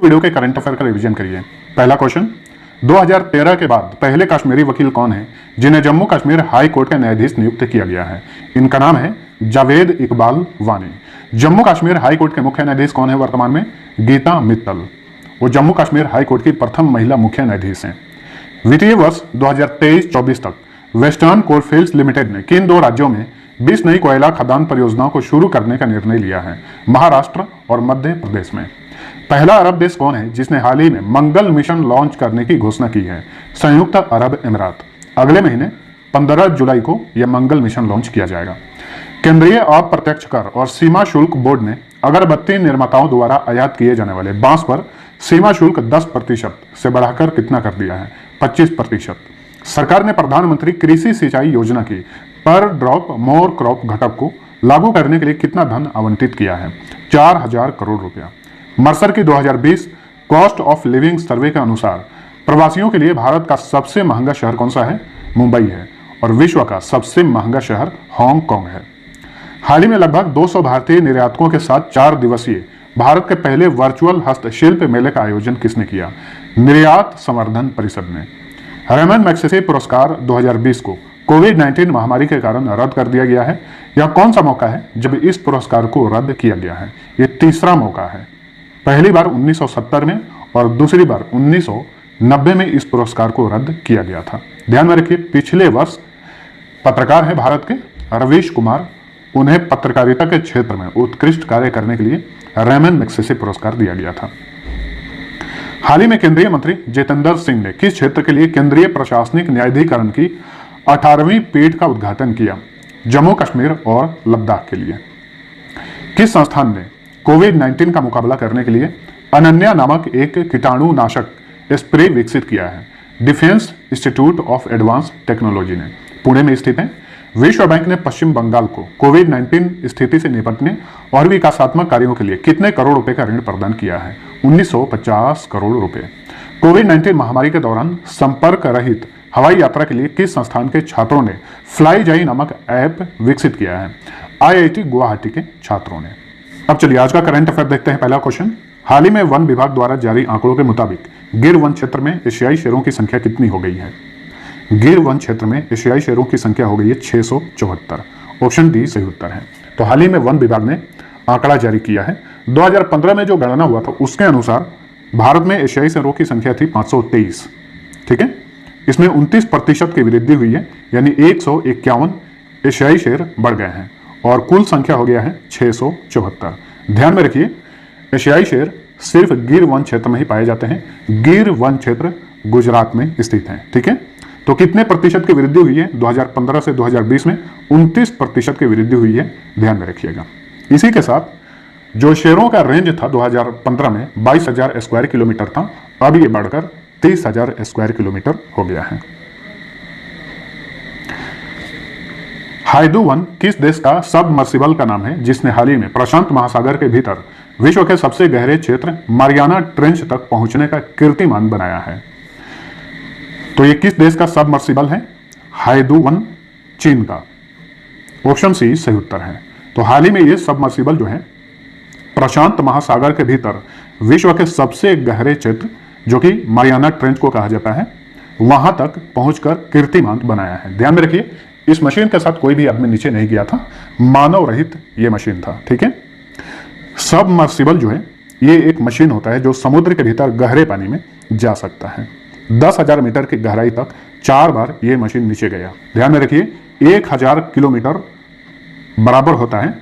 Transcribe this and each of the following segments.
Video के current affair का revision करिए। पहला क्वेश्चन, 2013 के बाद पहले कश्मीरी वकील कौन है जिन्हें जम्मू कश्मीर हाई कोर्ट का न्यायाधीश नियुक्त किया गया है? इनका नाम है जावेद इकबाल वानी। जम्मू कश्मीर हाई कोर्ट के मुख्य न्यायाधीश कौन है वर्तमान में? गीता मित्तल। वो जम्मू कश्मीर हाई कोर्ट की प्रथम महिला मुख्य न्यायाधीश हैं। वित्तीय वर्ष 2023-24 तक वेस्टर्न कोलफील्ड्स लिमिटेड ने किन दो राज्यों में 20 नई कोयला खदान परियोजनाओं को शुरू करने का निर्णय लिया है? महाराष्ट्र और मध्य प्रदेश में। पहला अरब देश कौन है जिसने हाल ही में मंगल मिशन लॉन्च करने की घोषणा की है? संयुक्त अरब अमीरात। अगले महीने 15 जुलाई को यह मंगल मिशन लॉन्च किया जाएगा। केंद्रीय अप्रत्यक्ष कर और सीमा शुल्क बोर्ड ने अगरबत्ती निर्माताओं द्वारा आयात किए जाने वाले बांस पर सीमा शुल्क 10% से बढ़ाकर कितना कर दिया है? 25%। सरकार ने प्रधानमंत्री कृषि सिंचाई योजना की पर ड्रॉप मोर क्रॉप घटक को लागू करने के लिए कितना धन आवंटित किया है? 4000 करोड़ रुपया। मर्सर की 2020 कॉस्ट ऑफ लिविंग सर्वे के अनुसार प्रवासियों के लिए भारत का सबसे महंगा शहर कौन सा है? मुंबई है। और विश्व का सबसे महंगा शहर हांगकांग है। हाल ही में लगभग 200 भारतीय निर्यातकों के साथ 4 दिवसीय भारत के पहले वर्चुअल हस्तशिल्प मेले का आयोजन किसने किया? निर्यात संवर्धन परिषद ने। रेमन मैग्सेसे पुरस्कार 2020 को कोविड-19 महामारी के कारण रद्द कर दिया गया है। यह कौन सा मौका है जब इस पुरस्कार को रद्द किया गया है? यह तीसरा मौका है। पहली बार 1970 में और दूसरी बार 1990 में इस पुरस्कार को रद्द किया गया था। ध्यान में रखिए, पिछले वर्ष पत्रकार हैं भारत के रवीश कुमार, उन्हें पत्रकारिता के क्षेत्र में उत्कृष्ट कार्य करने के लिए रेमन मैग्सेसे पुरस्कार दिया गया था। हाल ही में केंद्रीय मंत्री जितेंद्र सिंह ने किस क्षेत्र के लिए केंद्रीय प्रशासनिक न्यायाधिकरण की 18वीं पीठ का उद्घाटन किया? जम्मू कश्मीर और लद्दाख के लिए। किस संस्थान ने कोविड-19 का मुकाबला करने के लिए अनन्या नामक एक कीटाणुनाशक स्प्रे विकसित किया है? Defence institute of advance technology ने। पुणे में स्थित है। विश्व बैंक ने पश्चिम बंगाल को कोविड-19 स्थिति से निपटने और विकासात्मक कार्यों के लिए कितने करोड़ रुपए का ऋण प्रदान किया है? 1950 करोड़ रुपए। कोविड-19 महामारी के दौरान संपर्क रहित हवाई यात्रा के लिए किस संस्थान के छात्रों ने फ्लाई जाई नामक ऐप विकसित किया है? IIT गुवाहाटी के छात्रों ने। अब चलिए आज का करंट अफेयर देखते हैं। पहला क्वेश्चन, हाल ही में वन विभाग द्वारा जारी आंकड़ों के मुताबिक गिर वन क्षेत्र में एशियाई शेरों की संख्या कितनी हो गई है? गिर वन क्षेत्र में एशियाई शेरों की संख्या हो गई है 674। ऑप्शन डी सही उत्तर है। तो हाल ही में वन विभाग ने आंकड़ा जारी किया है। 2015 में जो गणना हुआ था उसके अनुसार भारत में एशियाई शेरों की संख्या थी 523। ठीक है, इसमें 29% की वृद्धि हुई है, यानी 151 एशियाई शेर बढ़ गए हैं और कुल संख्या हो गया है 674। ध्यान में रखिए, एशियाई शेर सिर्फ गिर वन क्षेत्र में ही पाए जाते हैं। गिर वन क्षेत्र गुजरात में स्थित है। ठीक है, तो कितने प्रतिशत की वृद्धि हुई है? 2015 से 2020 में 29% की वृद्धि हुई है। ध्यान में रखिएगा। इसी के साथ जो शेरों का रेंज था 2015 में 22,000 स्क्वायर किलोमीटर था, अब ये बढ़कर 30,000 स्क्वायर किलोमीटर हो गया है। हाइडू 1 किस देश का सबमर्सिबल का नाम है जिसने हाल ही में प्रशांत महासागर के भीतर विश्व के सबसे गहरे क्षेत्र मारियाना ट्रेंच तक पहुंचने का कीर्तिमान बनाया है? तो ये किस देश का सबमर्सिबल है? हाइडू 1 चीन का। ऑप्शन सी सही उत्तर है। तो हाल ही में ये सबमर्सिबल जो है प्रशांत महासागर के भीतर विश्व के सबसे गहरे क्षेत्र जो कि मारियाना ट्रेंच को कहा जाता है, वहां तक पहुंचकर कीर्तिमान बनाया है। ध्यान में रखिए, इस मशीन के साथ कोई भी आदमी नीचे नहीं गया था, मानव रहित ये मशीन था। ठीक है, सबमर्सिबल जो है ये एक मशीन होता है जो समुद्र के भीतर गहरे पानी में जा सकता है। 10,000 मीटर की गहराई तक 4 बार ये मशीन नीचे गया। ध्यान में रखिए, 1000 किलोमीटर बराबर होता है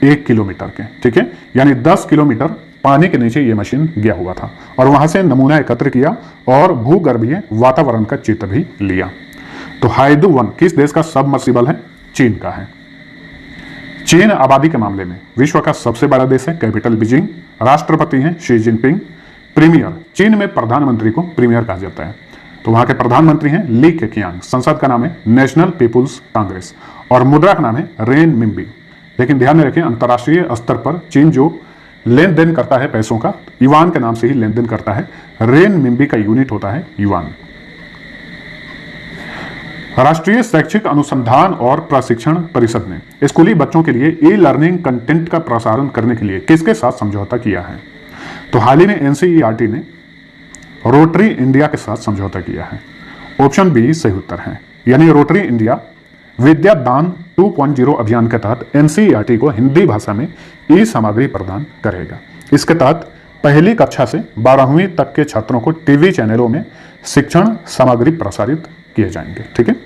1 किलोमीटर के। ठीक है, यानी 10 किलोमीटर पानी के नीचे ये मशीन गया हुआ था और वहां से नमूना एकत्र किया और भूगर्भीय वातावरण का चित्र भी लिया। तो हाइडू 1 किस देश का सबमर्सिबल है? चीन का है। चीन आबादी के मामले में विश्व का सबसे बड़ा देश है। Capital Beijing. राष्ट्रपति हैं शी जिनपिंग। प्रीमियर, चीन में प्रधानमंत्री को प्रीमियर कहा जाता है। तो वहां के प्रधानमंत्री हैं ली केकियांग। संसद का नाम है नेशनल पीपुल्स कांग्रेस और मुद्रा का नाम है रेन मिम्बी। लेकिन ध्यान में रखें, अंतर्राष्ट्रीय स्तर पर चीन जो लेन देन करता है पैसों का, युआन के नाम से ही लेन देन करता है। रेन मिम्बी का यूनिट होता है युआन। राष्ट्रीय शैक्षिक अनुसंधान और प्रशिक्षण परिषद ने स्कूली बच्चों के लिए ई लर्निंग कंटेंट का प्रसारण करने के लिए किसके साथ समझौता किया है? तो हाल ही में एनसीईआरटी ने रोटरी इंडिया के साथ समझौता किया है। ऑप्शन बी सही उत्तर है, यानी रोटरी इंडिया विद्या दान 2.0 अभियान के तहत एनसीईआरटी को हिंदी भाषा में ई सामग्री प्रदान करेगा। इसके तहत पहली कक्षा से 12वीं तक के छात्रों को टीवी चैनलों में शिक्षण सामग्री प्रसारित किए जाएंगे। ठीक है,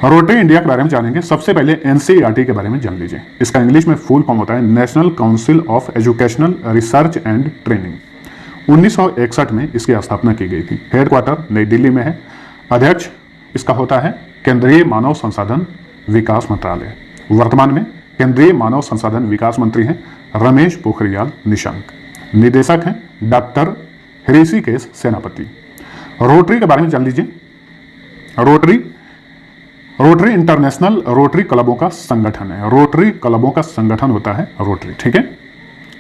रोटरी इंडिया के बारे में जानेंगे। सबसे पहले एनसीईआरटी के बारे में जान लीजिए। इसका इंग्लिश में फुल फॉर्म होता है national council of educational research and training. 1961 में इसकी स्थापना की गई थी। हेडक्वार्टर नई दिल्ली में है। अध्यक्ष इसका होता है केंद्रीय मानव संसाधन विकास मंत्रालय। वर्तमान में केंद्रीय मानव संसाधन विकास मंत्री हैं रमेश पोखरियाल निशंक। निदेशक हैं डॉक्टर ऋषिकेश सेनापति। रोटरी के बारे में जान लीजिए। रोटरी इंटरनेशनल रोटरी क्लबों का संगठन है। रोटरी क्लबों का संगठन होता है रोटरी। ठीक है,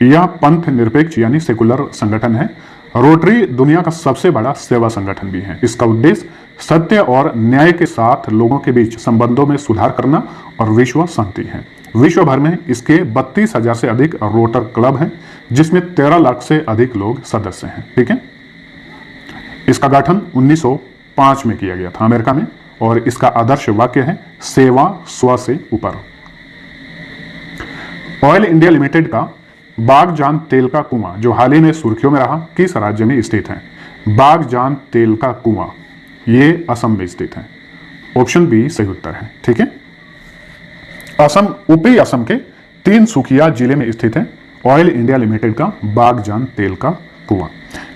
यह पंथ निरपेक्ष यानी सेकुलर संगठन है। रोटरी दुनिया का सबसे बड़ा सेवा संगठन भी है। इसका उद्देश्य सत्य और न्याय के साथ लोगों के बीच संबंधों में सुधार करना और विश्व शांति है। विश्व भर में इसके 32,000 से अधिक रोटर क्लब हैं, जिसमें 13 लाख से अधिक लोग सदस्य हैं। ठीक है, इसका गठन 1905 में किया गया था अमेरिका में, और इसका आदर्श वाक्य है सेवा स्व से ऊपर। ऑयल इंडिया लिमिटेड का बागजान तेल का कुआं, जो हाल ही में सुर्खियों में रहा, किस राज्य में स्थित है? बागजान तेल का कुआं ये असम में स्थित है। ऑप्शन बी सही उत्तर है। ठीक है, असम, ऊपरी असम के तिनसुकिया जिले में स्थित है ऑयल इंडिया लिमिटेड का बागजान तेल का कुआं।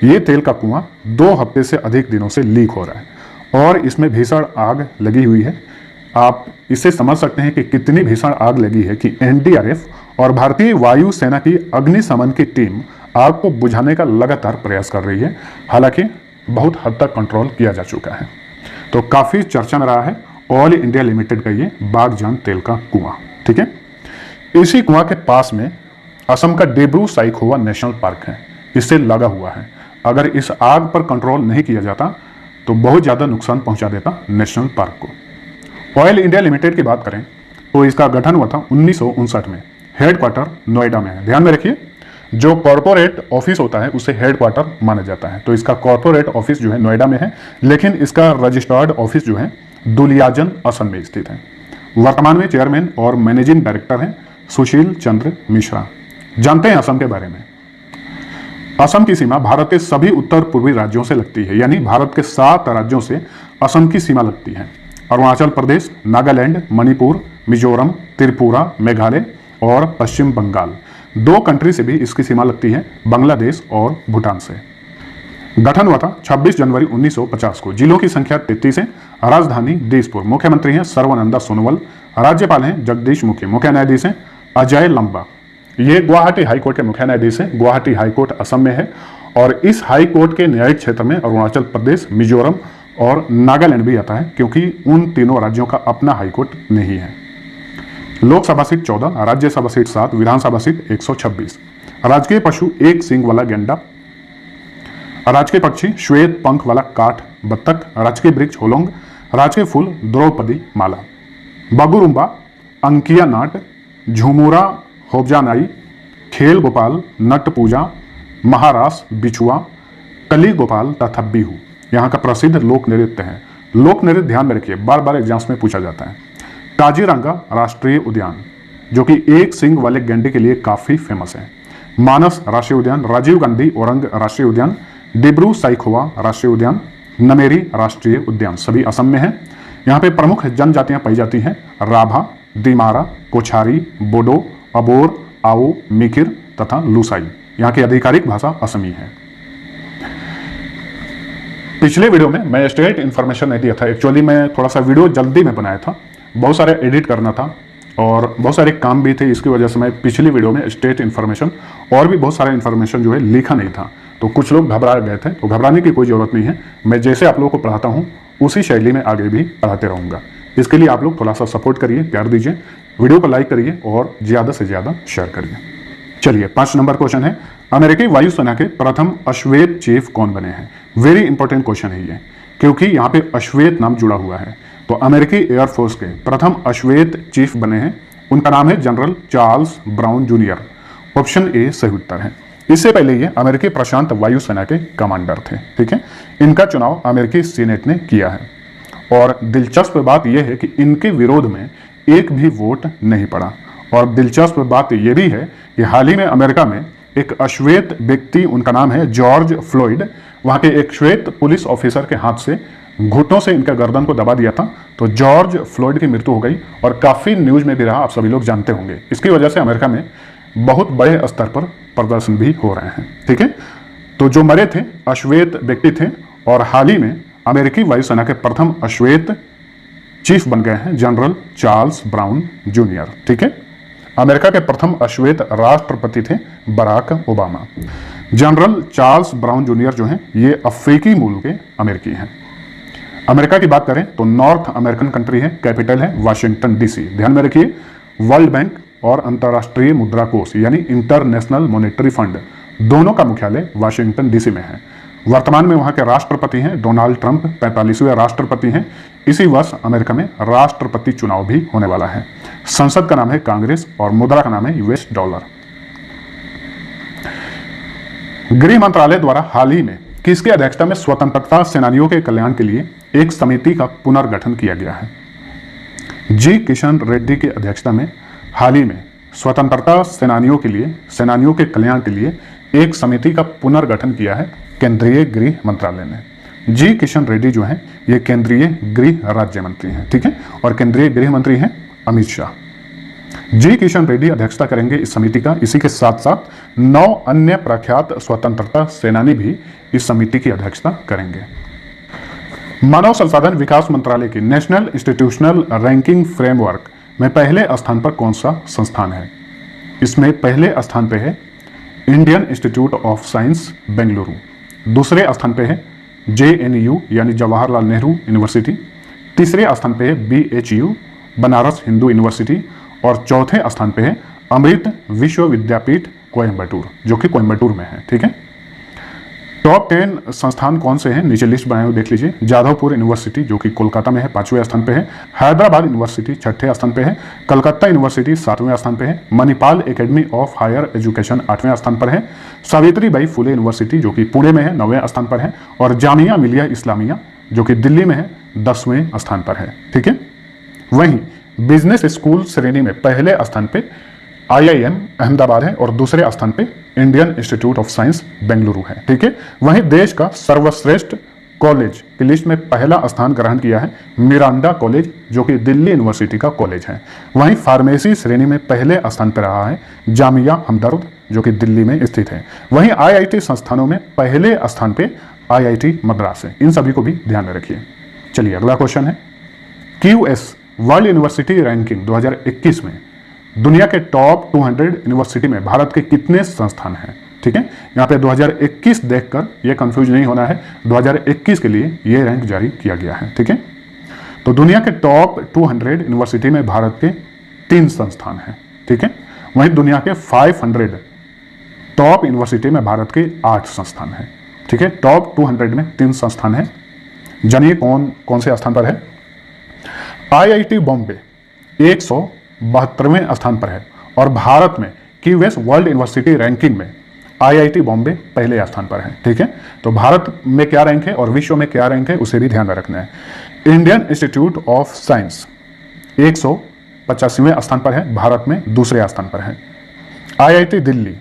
ये तेल का कुआं 2 हफ्ते से अधिक दिनों से लीक हो रहा है और इसमें भीषण आग लगी हुई है। आप इससे समझ सकते हैं कि कितनी भीषण आग लगी है कि एनडीआरएफ और भारतीय वायु सेना की अग्निशमन की टीम आग को बुझाने का लगातार प्रयास कर रही है। हालांकि बहुत हद तक कंट्रोल किया जा चुका है। तो काफी चर्चा में रहा है ऑयल इंडिया लिमिटेड का ये बागजान तेल का कुआं। ठीक है, इसी कुआं के पास में असम का डिब्रू साइखोवा नेशनल पार्क है, इससे लगा हुआ है। अगर इस आग पर कंट्रोल नहीं किया जाता तो बहुत ज्यादा नुकसान पहुंचा देता नेशनल पार्क को। ऑयल इंडिया लिमिटेड की बात करें तो इसका गठन हुआ था 1959 में। हेडक्वार्टर नोएडा में है। ध्यान में रखिए, जो कॉर्पोरेट ऑफिस होता है उसे हेडक्वार्टर माना जाता है। तो इसका कॉर्पोरेट ऑफिस जो है नोएडा में है, लेकिन इसका रजिस्टर्ड ऑफिस जो है दुलियाजन असम में स्थित है। वर्तमान में चेयरमैन और मैनेजिंग डायरेक्टर हैं सुशील चंद्र मिश्रा। जानते हैं असम के बारे में। असम की सीमा भारत के सभी उत्तर पूर्वी राज्यों से लगती है, यानी भारत के 7 राज्यों से असम की सीमा लगती है। अरुणाचल प्रदेश, नागालैंड, मणिपुर, मिजोरम, त्रिपुरा, मेघालय और पश्चिम बंगाल, 2 कंट्री से भी इसकी सीमा लगती है, बांग्लादेश और भूटान से। गठन हुआ था 26 जनवरी 1950 को। जिलों की संख्या 33 है। राजधानी दिसपुर। मुख्यमंत्री हैं सर्वानंदा सोनोवाल। राज्यपाल हैं जगदीश मुखी। मुख्य न्यायाधीश हैं अजय लंबा। ये गुवाहाटी हाईकोर्ट के मुख्य न्यायाधीश हैं। गुवाहाटी हाईकोर्ट असम में है और इस हाईकोर्ट के न्यायिक क्षेत्र में अरुणाचल प्रदेश, मिजोरम और नागालैंड भी आता है, क्योंकि उन तीनों राज्यों का अपना हाईकोर्ट नहीं है। लोकसभा सीट 14, राज्यसभा सीट 7, विधानसभा सीट 126। राजकीय पशु एक सींग वाला गेंडा। राजकीय पक्षी श्वेत पंख वाला काठ बत्तख। राजकीय वृक्ष होलोंग। राजकीय फूल द्रौपदी माला। बगुरुम्बा, अंकिया नाट, झुमुरा होबजानाई, खेल गोपाल, नट पूजा, महारास, बिछुआ, कली गोपाल तथा बिहू यहाँ का प्रसिद्ध लोक नृत्य है। लोक नृत्य ध्यान में रखिए, बार बार एग्जाम्स में पूछा जाता है। काजीरंगा राष्ट्रीय उद्यान, जो कि एक सींग वाले गेंडे के लिए काफी फेमस है। मानस राष्ट्रीय उद्यान, राजीव गांधी औरंग राष्ट्रीय उद्यान, डिब्रू साइखोवा राष्ट्रीय उद्यान, नमेरी राष्ट्रीय उद्यान, सभी असम में है। यहाँ पे प्रमुख जनजातियां पाई जाती हैं राभा, दिमारा, कोछारी, बोडो, अबोर, आओ, मिकिर तथा लुसाई। यहाँ की आधिकारिक भाषा असमी है। पिछले वीडियो में मैं स्टेट इन्फॉर्मेशन नहीं दिया था। एक्चुअली मैं थोड़ा सा वीडियो जल्दी में बनाया था, बहुत सारे एडिट करना था और बहुत सारे काम भी थे। इसकी वजह से मैं पिछली वीडियो में स्टेट इन्फॉर्मेशन और भी बहुत सारा इन्फॉर्मेशन जो है लिखा नहीं था, तो कुछ लोग घबरा गए थे। तो घबराने की कोई ज़रूरत नहीं है। मैं जैसे आप लोगों को पढ़ाता हूँ उसी शैली में आगे भी पढ़ाते रहूँगा। इसके लिए आप लोग थोड़ा सा सपोर्ट करिए, प्यार दीजिए, वीडियो को लाइक करिए और ज़्यादा से ज़्यादा शेयर करिए। चलिए 5 नंबर क्वेश्चन है, अमेरिकी वायुसेना के प्रथम अश्वेत चीफ कौन बने हैं? वेरी इंपॉर्टेंट क्वेश्चन है ये, क्योंकि यहाँ पे अश्वेत नाम जुड़ा हुआ है। तो अमेरिकी एयरफोर्स के प्रथम अश्वेत चीफ बने हैं, उनका नाम है general Charles Brown junior. Option A सही उत्तर है। इससे पहले ये अमेरिकी प्रशांत वायुसेना के कमांडर थे। ठीक है, इनका चुनाव अमेरिकी सीनेट ने किया है और दिलचस्प बात यह है कि इनके विरोध में एक भी वोट नहीं पड़ा। और दिलचस्प बात यह भी है कि हाल ही में अमेरिका में एक अश्वेत व्यक्ति, उनका नाम है जॉर्ज फ्लोइड, वहां के एक श्वेत पुलिस ऑफिसर के हाथ से घुटनों से इनका गर्दन को दबा दिया था, तो जॉर्ज फ्लोइड की मृत्यु हो गई और काफी न्यूज में भी रहा, आप सभी लोग जानते होंगे। इसकी वजह से अमेरिका में बहुत बड़े स्तर पर प्रदर्शन भी हो रहे हैं। ठीक है, तो जो मरे थे अश्वेत व्यक्ति थे और हाल ही में अमेरिकी वायुसेना के प्रथम अश्वेत चीफ बन गए हैं जनरल चार्ल्स ब्राउन जूनियर। ठीक है, अमेरिका के प्रथम अश्वेत राष्ट्रपति थे Barack Obama. General Charles Brown junior जो हैं ये अफ्रीकी मूल के अमेरिकी हैं। अमेरिका की बात करें तो नॉर्थ अमेरिकन कंट्री है, कैपिटल है वाशिंगटन डीसी। ध्यान में रखिए, वर्ल्ड बैंक और अंतर्राष्ट्रीय मुद्रा कोष यानी इंटरनेशनल मॉनेटरी फंड दोनों का मुख्यालय वाशिंगटन डीसी में है। वर्तमान में वहां के राष्ट्रपति हैं डोनाल्ड ट्रंप, 45वें राष्ट्रपति हैं। इसी वर्ष अमेरिका में राष्ट्रपति चुनाव भी होने वाला है। संसद का नाम है कांग्रेस और मुद्रा का नाम है यूएस डॉलर। गृह मंत्रालय द्वारा हाल ही में किसकी अध्यक्षता में स्वतंत्रता सेनानियों के कल्याण के लिए एक समिति का पुनर्गठन किया गया है? जी किशन रेड्डी की अध्यक्षता में हाल ही में स्वतंत्रता सेनानियों के कल्याण के लिए एक समिति का पुनर्गठन किया है केंद्रीय गृह मंत्रालय ने। जी किशन रेड्डी जो हैं ये केंद्रीय गृह राज्य मंत्री हैं। ठीक है, और केंद्रीय गृह मंत्री हैं अमित शाह। जी किशन रेड्डी अध्यक्षता करेंगे इस समिति का। इसी के साथ साथ 9 अन्य प्रख्यात स्वतंत्रता सेनानी भी इस समिति की अध्यक्षता करेंगे। मानव संसाधन विकास मंत्रालय की नेशनल इंस्टीट्यूशनल रैंकिंग फ्रेमवर्क में पहले स्थान पर कौन सा संस्थान है? इसमें पहले स्थान पे है Indian institute of science Bengaluru, दूसरे स्थान पे है JNU यानी जवाहरलाल नेहरू यूनिवर्सिटी, तीसरे स्थान पे है BHU बनारस हिंदू यूनिवर्सिटी और चौथे स्थान पे है अमृत विश्व विद्यापीठ कोयम्बटूर जो कि कोयम्बटूर में है। ठीक है, टॉप 10 संस्थान कौन से हैं नीचे लिस्ट बनाए हुए देख लीजिए। जादवपुर यूनिवर्सिटी जो कि कोलकाता में है 5वें स्थान पे है, हैदराबाद यूनिवर्सिटी 6ठे स्थान पे है, कलकत्ता यूनिवर्सिटी 7वें स्थान पे है, Manipal Academy of Higher Education 8वें स्थान पर है, सावित्रीबाई फुले यूनिवर्सिटी जो कि पुणे में है 9वें स्थान पर है और जामिया मिलिया इस्लामिया जो कि दिल्ली में है 10वें स्थान पर है। ठीक है, वहीं बिजनेस स्कूल श्रेणी में पहले स्थान पे IIM अहमदाबाद है और दूसरे स्थान पे Indian institute of science Bengaluru है। ठीक है, वहीं देश का सर्वश्रेष्ठ कॉलेज की लिस्ट में पहला स्थान ग्रहण किया है मिरांडा कॉलेज जो कि दिल्ली यूनिवर्सिटी का कॉलेज है। वहीं फार्मेसी श्रेणी में पहले स्थान पर रहा है जामिया हमदर्द जो कि दिल्ली में स्थित है। वहीं IIT संस्थानों में पहले स्थान पे IIT मद्रास है। इन सभी को भी ध्यान में रखिए। चलिए अगला क्वेश्चन है, QS वर्ल्ड यूनिवर्सिटी रैंकिंग 2021 में दुनिया के टॉप 200 यूनिवर्सिटी में भारत के कितने संस्थान हैं? ठीक है, यहाँ पे 2021 देखकर ये कंफ्यूज नहीं होना है, 2021 के लिए ये रैंक जारी किया गया है। ठीक है, तो दुनिया के टॉप 200 यूनिवर्सिटी में भारत के 3 संस्थान हैं। ठीक है, वहीं दुनिया के 500 टॉप यूनिवर्सिटी में भारत के 8 संस्थान हैं। ठीक है, टॉप 200 में 3 संस्थान हैं। जानिए कौन कौन से स्थान पर है। IIT बॉम्बे 172वें स्थान पर है और भारत में QS वर्ल्ड यूनिवर्सिटी रैंकिंग में IIT बॉम्बे पहले स्थान पर है। ठीक है, तो भारत में क्या रैंक है और विश्व में क्या रैंक है उसे भी ध्यान में रखना है। इंडियन इंस्टीट्यूट ऑफ साइंस 185वें स्थान पर है, भारत में दूसरे स्थान पर है। IIT दिल्ली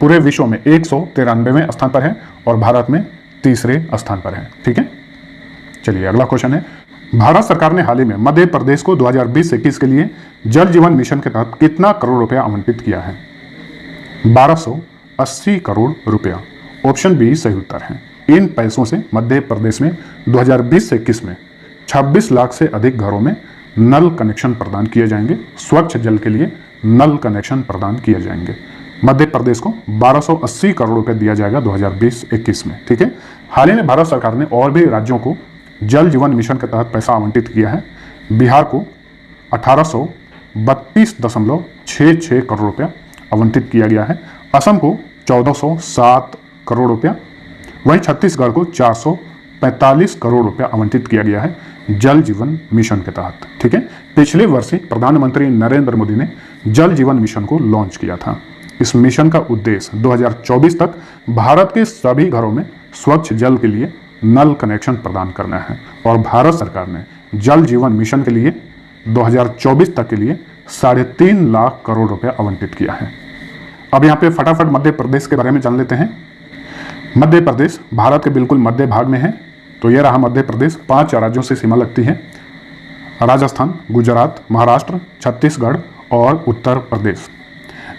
पूरे विश्व में 193वें स्थान पर है और भारत में तीसरे स्थान पर है। ठीक है, चलिए अगला क्वेश्चन है, भारत सरकार ने हाल ही में मध्य प्रदेश को 2020-21 के लिए जल जीवन मिशन के तहत कितना करोड़ रुपया आवंटित किया है? 1280 करोड़ रुपया। ऑप्शन बी सही उत्तर है। इन पैसों से मध्य प्रदेश में 2020-21 में 26 लाख से अधिक घरों में नल कनेक्शन प्रदान किए जाएंगे, स्वच्छ जल के लिए नल कनेक्शन प्रदान किए जाएंगे। मध्य प्रदेश को 1280 करोड़ रुपए दिया जाएगा 2020-21 में। ठीक है, हाल ही में भारत सरकार ने और भी राज्यों को जल जीवन मिशन के तहत पैसा आवंटित किया है। बिहार को 1832.66 करोड़ रुपया आवंटित किया गया है, असम को 1407 करोड़ रुपया, वहीं छत्तीसगढ़ को 445 करोड़ रुपया आवंटित किया गया है जल जीवन मिशन के तहत। ठीक है, पिछले वर्ष ही प्रधानमंत्री नरेंद्र मोदी ने जल जीवन मिशन को लॉन्च किया था। इस मिशन का उद्देश्य 2024 तक भारत के सभी घरों में स्वच्छ जल के लिए नल कनेक्शन प्रदान करना है और भारत सरकार ने जल जीवन मिशन के लिए 2024 तक के लिए 3.5 लाख करोड़ रुपया आवंटित किया है। अब यहाँ पे फटाफट मध्य प्रदेश के बारे में जान लेते हैं। मध्य प्रदेश भारत के बिल्कुल मध्य भाग में है, तो ये रहा मध्य प्रदेश। 5 राज्यों से सीमा लगती है, राजस्थान, गुजरात, महाराष्ट्र, छत्तीसगढ़ और उत्तर प्रदेश।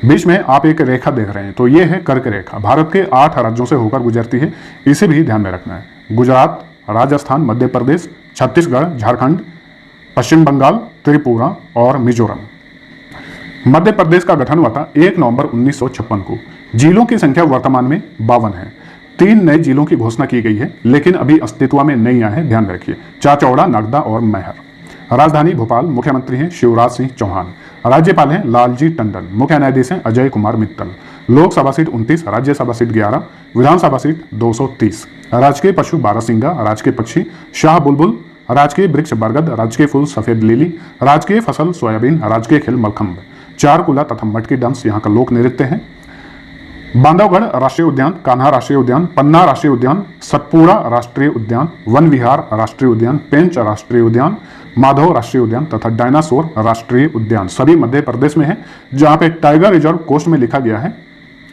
बीच में आप एक रेखा देख रहे हैं, तो ये है कर्क रेखा, भारत के 8 राज्यों से होकर गुजरती है, इसे भी ध्यान में रखना है। गुजरात, राजस्थान, मध्य प्रदेश, छत्तीसगढ़, झारखंड, पश्चिम बंगाल, त्रिपुरा और मिजोरम। मध्य प्रदेश का गठन हुआ था 1 नवंबर 1956 को। जिलों की संख्या वर्तमान में 52 है। 3 नए जिलों की घोषणा की गई है, लेकिन अभी अस्तित्व में नहीं आए हैं, ध्यान रखिए। चाचौड़ा, नगदा और मैहर। राजधानी भोपाल। मुख्यमंत्री हैं शिवराज सिंह चौहान। राज्यपाल हैं लालजी टंडन। मुख्य न्यायाधीश हैं अजय कुमार मित्तल। लोकसभा सीट 29, राज्यसभा सीट 11, विधानसभा सीट 230। राजकीय पशु बारहसिंगा, राजकीय पक्षी शाह बुलबुल, राजकीय वृक्ष बरगद, राजकीय फूल सफेद लिली, राजकीय फसल सोयाबीन, राजकीय खेल मलखंभ। चारकुला तथा मटकी डांस यहाँ का लोक नृत्य है। बांधवगढ़ राष्ट्रीय उद्यान, कान्हा राष्ट्रीय उद्यान, पन्ना राष्ट्रीय उद्यान, सतपुड़ा राष्ट्रीय उद्यान, वन विहार राष्ट्रीय उद्यान, पेंच राष्ट्रीय उद्यान, माधव राष्ट्रीय उद्यान तथा डायनासोर राष्ट्रीय उद्यान सभी मध्य प्रदेश में है। जहां पे टाइगर रिजर्व कोस्ट में लिखा गया है,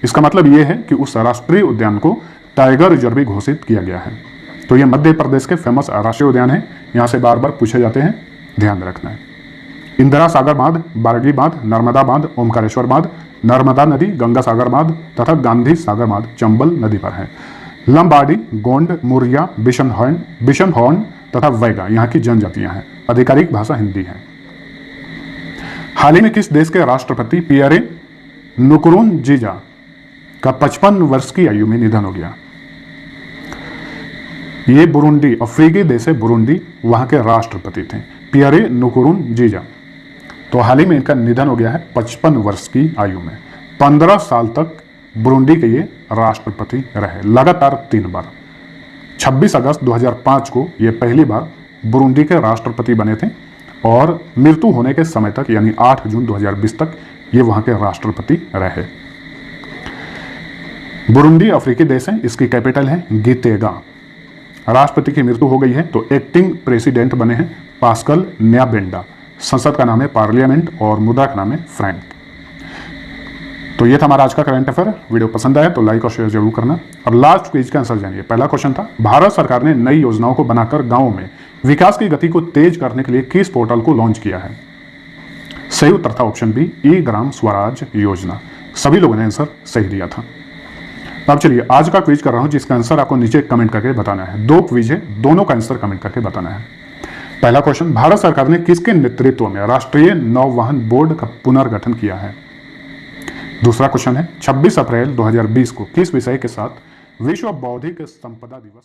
इसका मतलब यह है कि उस राष्ट्रीय उद्यान को टाइगर रिजर्व भी घोषित किया गया है। तो ये मध्य प्रदेश के फेमस राष्ट्रीय उद्यान है, यहाँ से बार बार पूछे जाते हैं, ध्यान रखना है। इंदिरा सागर बांध, बारगी बांध, नर्मदा बांध, ओमकारेश्वर बांध, नर्मदा नदी, गंगा सागर बांध तथा गांधी सागर बांध चंबल नदी पर है। लंबाडी, गोंड, मुरिया, बिशनहॉर्न तथा वैगा यहाँ की जनजातियां हैं। आधिकारिक भाषा हिंदी है। हाल ही में किस देश के राष्ट्रपति पियरे नकुरुनजीजा का 55 वर्ष की आयु में निधन हो गया? ये बुरुंडी, अफ्रीकी देश है बुरुंडी, वहां के राष्ट्रपति थे पियरे नकुरुनजीजा। तो हाल ही में इनका निधन हो गया है 55 वर्ष की आयु में। 15 साल तक बुरुंडी के ये राष्ट्रपति रहे, लगातार 3 बार। 26 अगस्त 2005 को ये पहली बार बुरुंडी के राष्ट्रपति बने थे और मृत्यु होने के समय तक यानी 8 जून 2020 तक ये वहां के राष्ट्रपति रहे। बुरुंडी अफ्रीकी देश है, इसकी कैपिटल है गीतेगा। राष्ट्रपति की मृत्यु हो गई है तो एक्टिंग प्रेसिडेंट बने हैं पास्कल न्याबेंडा। संसद का नाम है पार्लियामेंट और मुद्रा का नाम है फ्रैंक। तो ये था हमारा आज का करंट अफेयर। वीडियो पसंद आया तो लाइक और शेयर जरूर करना। अब लास्ट क्विज का आंसर जानिए। पहला क्वेश्चन था, भारत सरकार ने नई योजनाओं को बनाकर गांवों में विकास की गति को तेज करने के लिए किस पोर्टल को लॉन्च किया है? सही उत्तर था ऑप्शन बी, ई ग्राम स्वराज योजना। सभी लोगों ने आंसर सही दिया था। अब चलिए आज का क्विज कर रहा हूं, जिसका आंसर आपको नीचे कमेंट करके बताना है। 2 क्विज है, दोनों का आंसर कमेंट करके बताना है। पहला क्वेश्चन, भारत सरकार ने किसके नेतृत्व में राष्ट्रीय नौवहन बोर्ड का पुनर्गठन किया है? दूसरा क्वेश्चन है, 26 अप्रैल 2020 को किस विषय के साथ विश्व बौद्धिक संपदा दिवस